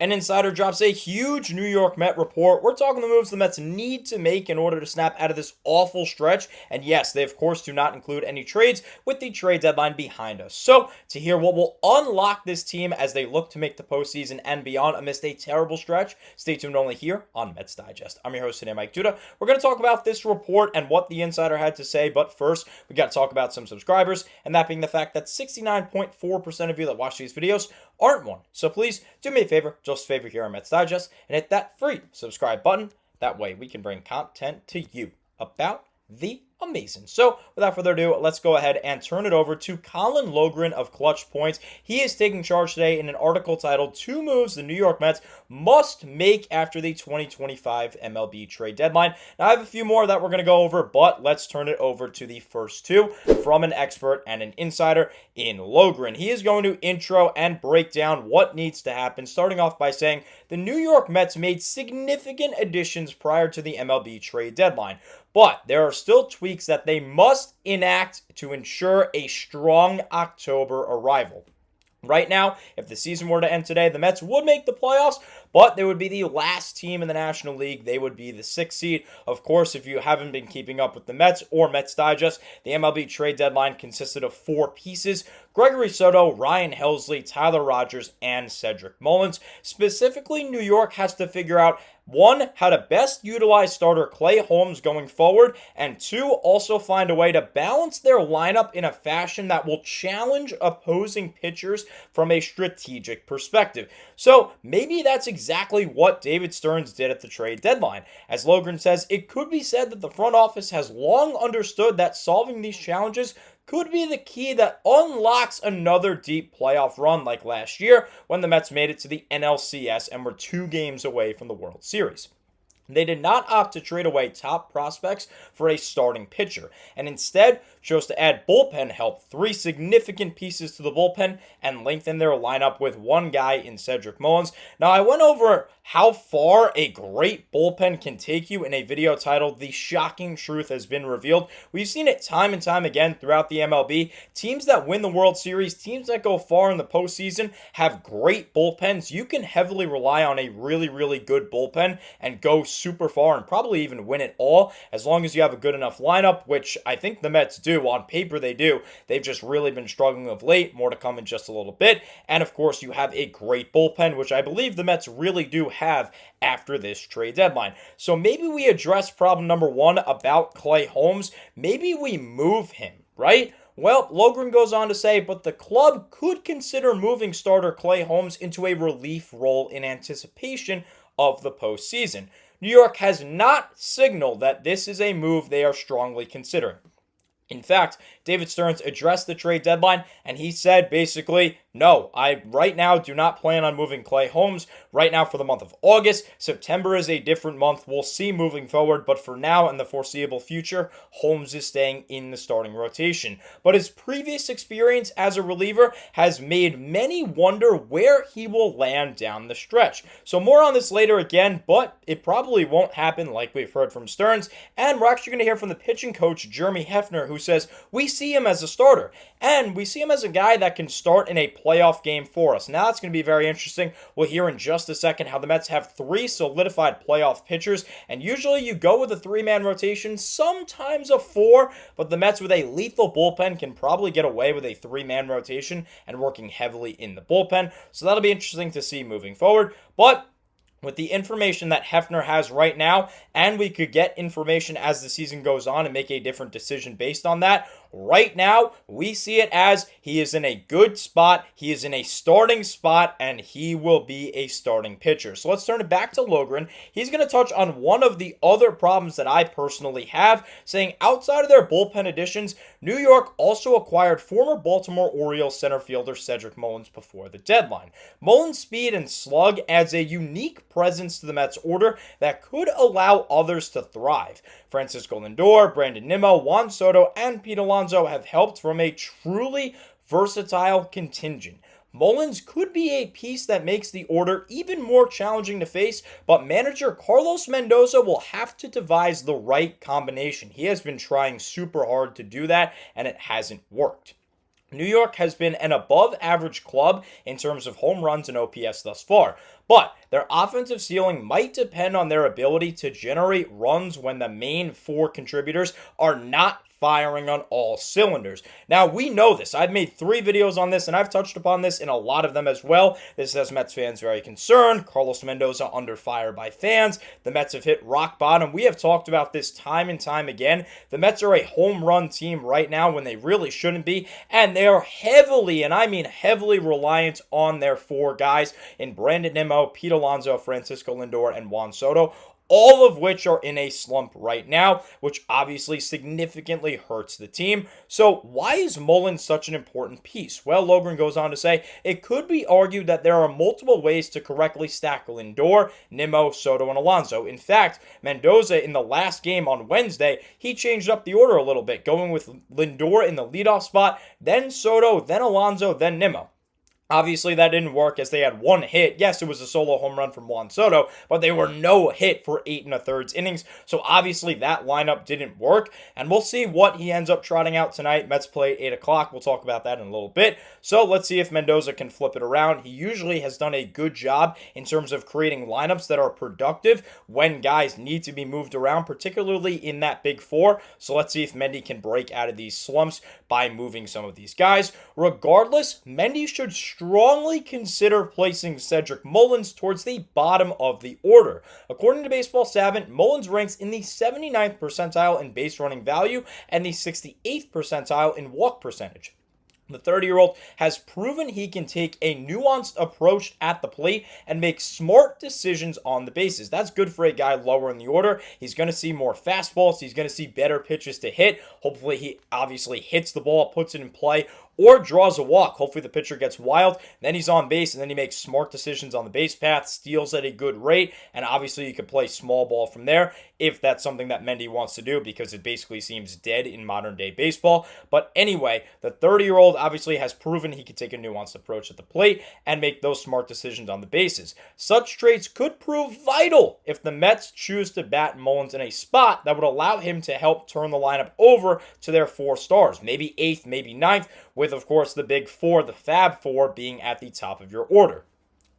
An insider drops a huge New York Met report. We're talking the moves the Mets need to make in order to snap out of this awful stretch. And yes, they of course do not include any trades with the trade deadline behind us. So, to hear what will unlock this team as they look to make the postseason and beyond amidst a terrible stretch, stay tuned only here on Mets Digest. I'm your host today, Mike Duda. We're going to talk about this report and what the insider had to say. But first, we got to talk about some subscribers, and that being the fact that 69.4% of you that watch these videos aren't one. So please do me a favor, just a favor here on Mets Digest, and hit that free subscribe button. That way we can bring content to you about the amazing. So without further ado, let's go ahead and turn it over to Colin Logren of Clutch Points. He is taking charge today in an article titled "Two Moves the New York Mets Must Make After the 2025 MLB Trade Deadline." Now I have a few more that we're going to go over, but let's turn it over to the first two from an expert and an insider in Logren. He is going to intro and break down what needs to happen, starting off by saying the New York Mets made significant additions prior to the MLB trade deadline, but there are still tweaks that they must enact to ensure a strong October arrival. Right now, if the season were to end today, the Mets would make the playoffs, but they would be the last team in the National League. They would be the 6th seed. Of course, if you haven't been keeping up with the Mets or Mets Digest, the MLB trade deadline consisted of 4 pieces: Gregory Soto, Ryan Helsley, Tyler Rogers, and Cedric Mullins. Specifically, New York has to figure out, 1, how to best utilize starter Clay Holmes going forward, and 2, also find a way to balance their lineup in a fashion that will challenge opposing pitchers from a strategic perspective. So maybe that's exactly what David Stearns did at the trade deadline. As Logren says, it could be said that the front office has long understood that solving these challenges could be the key that unlocks another deep playoff run like last year when the Mets made it to the NLCS and were 2 games away from the World Series. They did not opt to trade away top prospects for a starting pitcher, and instead chose to add bullpen help, 3 significant pieces to the bullpen, and lengthen their lineup with 1 guy in Cedric Mullins. Now, I went over how far a great bullpen can take you in a video titled "The Shocking Truth Has Been Revealed." We've seen it time and time again throughout the MLB. Teams that win the World Series, teams that go far in the postseason, have great bullpens. You can heavily rely on a really, really good bullpen and go super far and probably even win it all, as long as you have a good enough lineup, which I think the Mets do. On paper, they do. They've just really been struggling of late. More to come in just a little bit. And of course, you have a great bullpen, which I believe the Mets really do have after this trade deadline. So maybe we address problem number 1 about Clay Holmes. Maybe we move him, right? Well, Logren goes on to say, but the club could consider moving starter Clay Holmes into a relief role in anticipation of the postseason. New York has not signaled that this is a move they are strongly considering. In fact, David Stearns addressed the trade deadline, and he said basically, no, I right now do not plan on moving Clay Holmes right now for the month of August. September is a different month. We'll see moving forward, but for now and the foreseeable future, Holmes is staying in the starting rotation. But his previous experience as a reliever has made many wonder where he will land down the stretch. So more on this later again, but it probably won't happen like we've heard from Stearns. And we're actually going to hear from the pitching coach, Jeremy Hefner, who says, we see him as a starter, and we see him as a guy that can start in a playoff game for us. Now it's going to be very interesting. We'll hear in just a second how the Mets have 3 solidified playoff pitchers, and usually you go with a 3-man rotation, sometimes a 4, but the Mets with a lethal bullpen can probably get away with a 3-man rotation and working heavily in the bullpen. So that'll be interesting to see moving forward. But with the information that Hefner has right now, and we could get information as the season goes on and make a different decision based on that, right now, we see it as he is in a good spot, he is in a starting spot, and he will be a starting pitcher. So let's turn it back to Logren. He's going to touch on one of the other problems that I personally have, saying outside of their bullpen additions, New York also acquired former Baltimore Orioles center fielder Cedric Mullins before the deadline. Mullins' speed and slug adds a unique presence to the Mets order that could allow others to thrive. Francisco Lindor, Brandon Nimmo, Juan Soto, and Pete Alonso have helped from a truly versatile contingent. Mullins could be a piece that makes the order even more challenging to face, but manager Carlos Mendoza will have to devise the right combination. He has been trying super hard to do that, and it hasn't worked. New York has been an above average club in terms of home runs and OPS thus far, but their offensive ceiling might depend on their ability to generate runs when the main four contributors are not firing on all cylinders. Now, we know this. I've made 3 videos on this, and I've touched upon this in a lot of them as well. This has Mets fans very concerned. Carlos Mendoza under fire by fans. The Mets have hit rock bottom. We have talked about this time and time again. The Mets are a home run team right now when they really shouldn't be, and they are heavily, and I mean heavily, reliant on their 4 guys in Brandon Nimmo, Pete Alonso, Francisco Lindor, and Juan Soto, all of which are in a slump right now, which obviously significantly hurts the team. So why is Mullins such an important piece? Well, Logren goes on to say, it could be argued that there are multiple ways to correctly stack Lindor, Nimmo, Soto, and Alonso. In fact, Mendoza in the last game on Wednesday, he changed up the order a little bit, going with Lindor in the leadoff spot, then Soto, then Alonso, then Nimmo. Obviously, that didn't work as they had 1 hit. Yes, it was a solo home run from Juan Soto, but they were no hit for 8 1/3 innings. So obviously that lineup didn't work, and we'll see what he ends up trotting out tonight. Mets play at 8 o'clock. We'll talk about that in a little bit. So let's see if Mendoza can flip it around. He usually has done a good job in terms of creating lineups that are productive when guys need to be moved around, particularly in that big 4. So let's see if Mendy can break out of these slumps by moving some of these guys. Regardless, Mendy should strongly consider placing Cedric Mullins towards the bottom of the order. According to Baseball Savant, Mullins ranks in the 79th percentile in base running value and the 68th percentile in walk percentage. The 30-year-old has proven he can take a nuanced approach at the plate and make smart decisions on the bases. That's good for a guy lower in the order. He's going to see more fastballs. He's going to see better pitches to hit. Hopefully, he obviously hits the ball, puts it in play, or draws a walk. Hopefully the pitcher gets wild, then he's on base, and then he makes smart decisions on the base path, steals at a good rate, and obviously you could play small ball from there if that's something that Mendy wants to do, because it basically seems dead in modern day baseball. But anyway, the 30-year-old obviously has proven he can take a nuanced approach at the plate and make those smart decisions on the bases. Such traits could prove vital if the Mets choose to bat Mullins in a spot that would allow him to help turn the lineup over to their 4 stars, maybe 8th, maybe 9th, with, of course, the big 4, the Fab Four, being at the top of your order.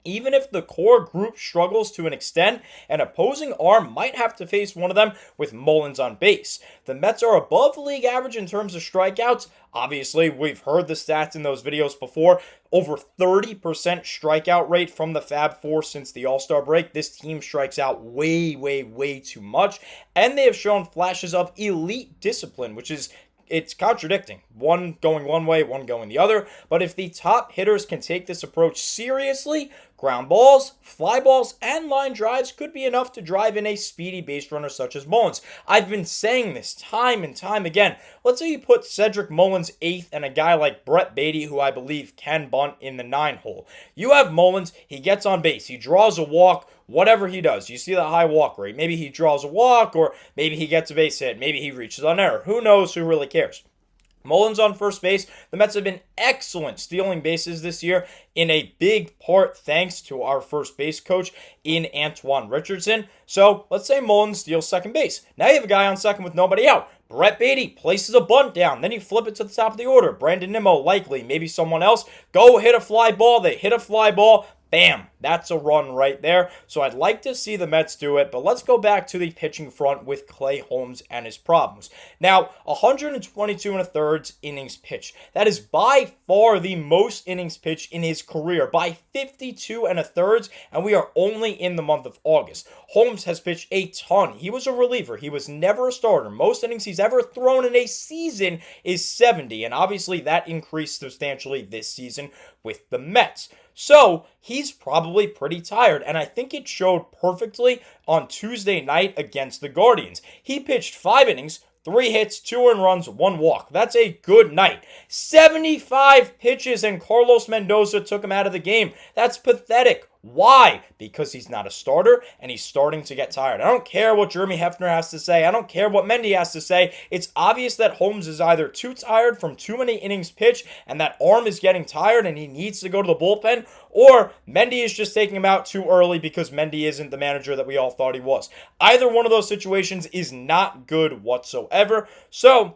Even if the core group struggles to an extent, an opposing arm might have to face one of them with Mullins on base. The Mets are above league average in terms of strikeouts. Obviously, we've heard the stats in those videos before. Over 30% strikeout rate from the Fab Four since the All-Star break. This team strikes out way, way, way too much. And they have shown flashes of elite discipline, which is it's contradicting. One going one way, one going the other. But if the top hitters can take this approach seriously, ground balls, fly balls, and line drives could be enough to drive in a speedy base runner such as Mullins. I've been saying this time and time again. Let's say you put Cedric Mullins 8th and a guy like Brett Beatty, who I believe can bunt, in the 9 hole. You have Mullins, he gets on base, he draws a walk, whatever he does. You see the high walk rate. Maybe he draws a walk, or maybe he gets a base hit. Maybe he reaches on error. Who knows? Who really cares? Mullins on first base. The Mets have been excellent stealing bases this year, in a big part thanks to our first base coach in Antoine Richardson. So let's say Mullins steals second base. Now you have a guy on second with nobody out. Brett Beatty places a bunt down. Then you flip it to the top of the order. Brandon Nimmo, likely, maybe someone else. Go hit a fly ball. They hit a fly ball. Bam, that's a run right there. So I'd like to see the Mets do it, but let's go back to the pitching front with Clay Holmes and his problems. Now, 122 1/3 innings pitched. That is by far the most innings pitched in his career, by 52 1/3, and we are only in the month of August. Holmes has pitched a ton. He was a reliever. He was never a starter. Most innings he's ever thrown in a season is 70, and obviously that increased substantially this season with the Mets. So he's probably pretty tired, and I think it showed perfectly on Tuesday night against the Guardians. He pitched 5 innings, 3 hits, 2 earned runs, 1 walk. That's a good night. 75 pitches, and Carlos Mendoza took him out of the game. That's pathetic. Why? Because he's not a starter, and he's starting to get tired. I don't care what Jeremy Hefner has to say. I don't care what Mendy has to say. It's obvious that Holmes is either too tired from too many innings pitched, and that arm is getting tired, and he needs to go to the bullpen, or Mendy is just taking him out too early because Mendy isn't the manager that we all thought he was. Either one of those situations is not good whatsoever. So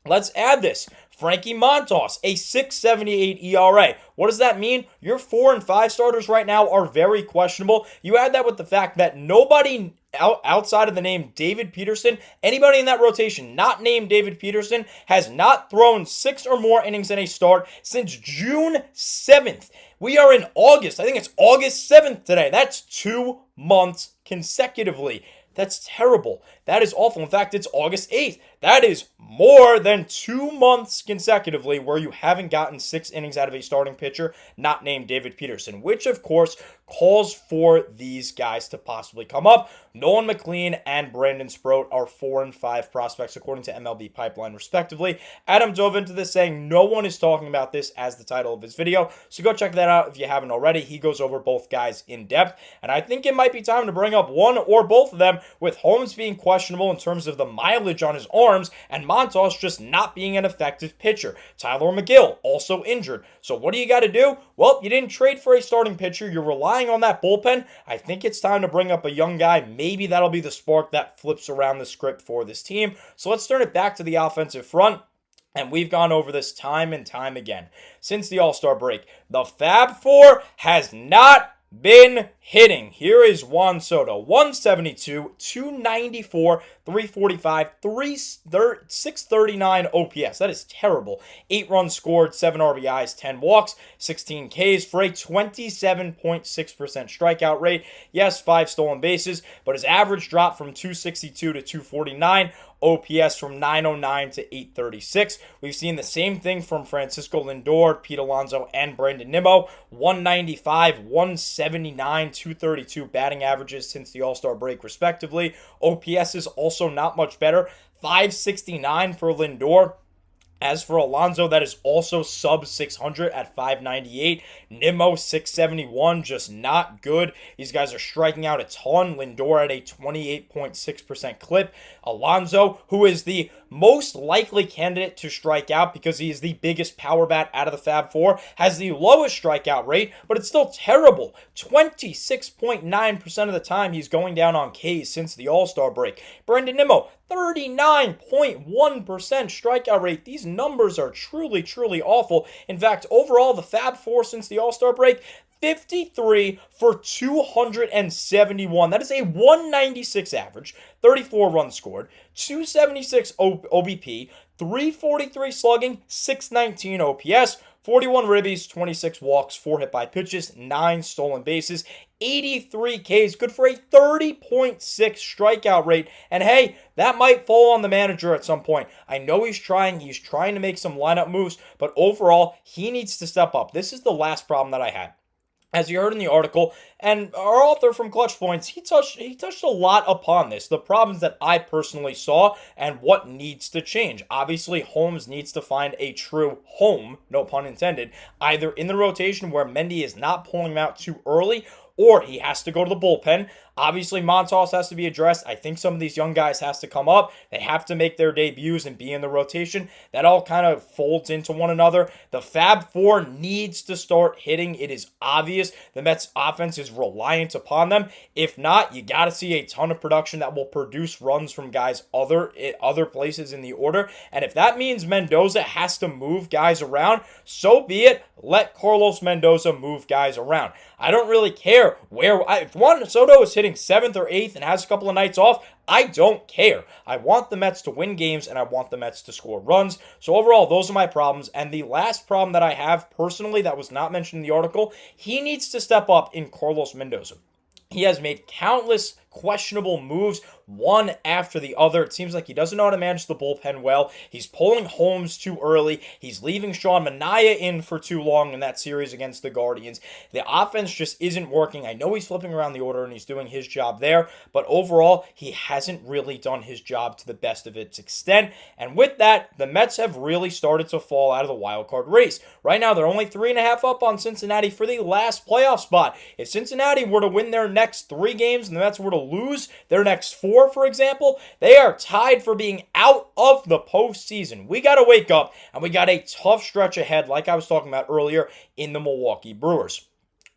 let's add this. Frankie Montas, a 6.78 ERA. What does that mean? Your 4 and 5 starters right now are very questionable. You add that with the fact that nobody outside of the name David Peterson, anybody in that rotation not named David Peterson has not thrown 6 or more innings in a start since June 7th. We are in August. I think it's August 7th today. That's 2 months consecutively. That's terrible. That is awful. In fact, it's August 8th. That is more than 2 months consecutively where you haven't gotten 6 innings out of a starting pitcher not named David Peterson, which of course calls for these guys to possibly come up. Nolan McLean and Brandon Sproat are 4 and 5 prospects according to MLB Pipeline respectively. Adam dove into this saying no one is talking about this as the title of his video, so go check that out if you haven't already. He goes over both guys in depth, and I think it might be time to bring up one or both of them, with Holmes being questionable in terms of the mileage on his arms and Montas just not being an effective pitcher. Tyler McGill also injured. So what do you got to do? Well, you didn't trade for a starting pitcher. You're relying on that bullpen. I think it's time to bring up a young guy. Maybe that'll be the spark that flips around the script for this team. So let's turn it back to the offensive front. And we've gone over this time and time again. Since the All-Star break, the Fab Four has not been hitting. Here is Juan Soto, 172, 294, 345, 639 OPS. That is terrible. 8 runs scored, 7 RBIs, 10 walks, 16 Ks for a 27.6% strikeout rate. Yes, 5 stolen bases, but his average dropped from 262 to 249. OPS from 909 to 836. We've seen the same thing from Francisco Lindor, Pete Alonso, and Brandon Nimmo. 195, 179, 232 batting averages since the All-Star break, respectively. OPS is also not much better. 569 for Lindor. As for Alonso, that is also sub 600 at 598. Nimmo, 671, just not good. These guys are striking out a ton. Lindor at a 28.6% clip. Alonso, who is the most likely candidate to strike out because he is the biggest power bat out of the Fab Four, has the lowest strikeout rate, but it's still terrible. 26.9% of the time he's going down on Ks since the All-Star break. Brandon Nimmo, 39.1% strikeout rate. These numbers are truly, truly awful. In fact, overall, the Fab Four since the All-Star break, 53 for 271. That is a 196 average, 34 runs scored, 276 OBP, 343 slugging, 619 OPS, 41 ribbies, 26 walks, 4 hit by pitches, 9 stolen bases, 83 Ks, good for a 30.6 strikeout rate. And hey, that might fall on the manager at some point. I know he's trying to make some lineup moves, but overall, he needs to step up. This is the last problem that I had. As you heard in the article, and our author from Clutch Points, he touched a lot upon this, the problems that I personally saw and what needs to change. Obviously, Holmes needs to find a true home, no pun intended, either in the rotation where Mendy is not pulling him out too early, or he has to go to the bullpen. Obviously, Montas has to be addressed. I think some of these young guys has to come up. They have to make their debuts and be in the rotation. That all kind of folds into one another. The Fab Four needs to start hitting. It is obvious the Mets offense is reliant upon them. If not, you got to see a ton of production that will produce runs from guys other places in the order. And if that means Mendoza has to move guys around, so be it. Let Carlos Mendoza move guys around. I don't really care if Juan Soto is hitting 7th or 8th and has a couple of nights off, I don't care. I want the Mets to win games and I want the Mets to score runs. So overall, those are my problems. And the last problem that I have personally that was not mentioned in the article, he needs to step up in Carlos Mendoza. He has made countless questionable moves, one after the other. It seems like he doesn't know how to manage the bullpen well. He's pulling Holmes too early. He's leaving Sean Manaea in for too long in that series against the Guardians. The offense just isn't working. I know he's flipping around the order and he's doing his job there, but overall, he hasn't really done his job to the best of its extent. And with that, the Mets have really started to fall out of the wild card race. Right now, they're only 3.5 up on Cincinnati for the last playoff spot. If Cincinnati were to win their next 3 games and the Mets were to lose their next 4, for example, they are tied for being out of the postseason. We got to wake up, and we got a tough stretch ahead, like I was talking about earlier, in the Milwaukee Brewers.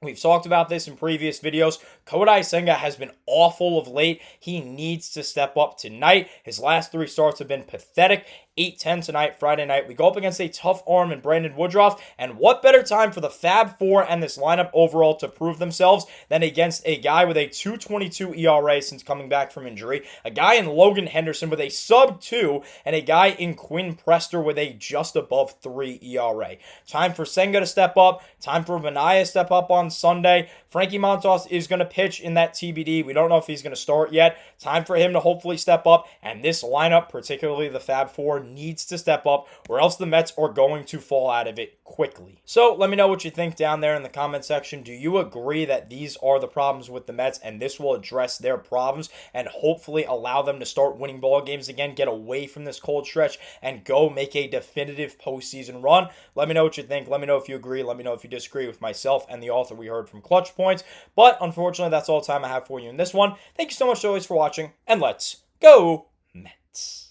We've talked about this in previous videos. Kodai Senga has been awful of late. He needs to step up tonight. His last 3 starts have been pathetic. 8:10 tonight, Friday night. We go up against a tough arm in Brandon Woodruff, and what better time for the Fab Four and this lineup overall to prove themselves than against a guy with a 2.22 ERA since coming back from injury, a guy in Logan Henderson with a sub-2, and a guy in Quinn Prester with a just above 3 ERA. Time for Senga to step up, time for Manaea to step up on Sunday. Frankie Montas is going to pitch in that TBD. We don't know if he's going to start yet. Time for him to hopefully step up, and this lineup, particularly the Fab Four, needs to step up, or else the Mets are going to fall out of it quickly. So let me know what you think down there in the comment section. Do you agree that these are the problems with the Mets, and this will address their problems and hopefully allow them to start winning ball games again, get away from this cold stretch, and go make a definitive postseason run? Let me know what you think. Let me know if you agree. Let me know if you disagree with myself and the author we heard from Clutch Points. But unfortunately, that's all the time I have for you in this one. Thank you so much always for watching, and let's go Mets.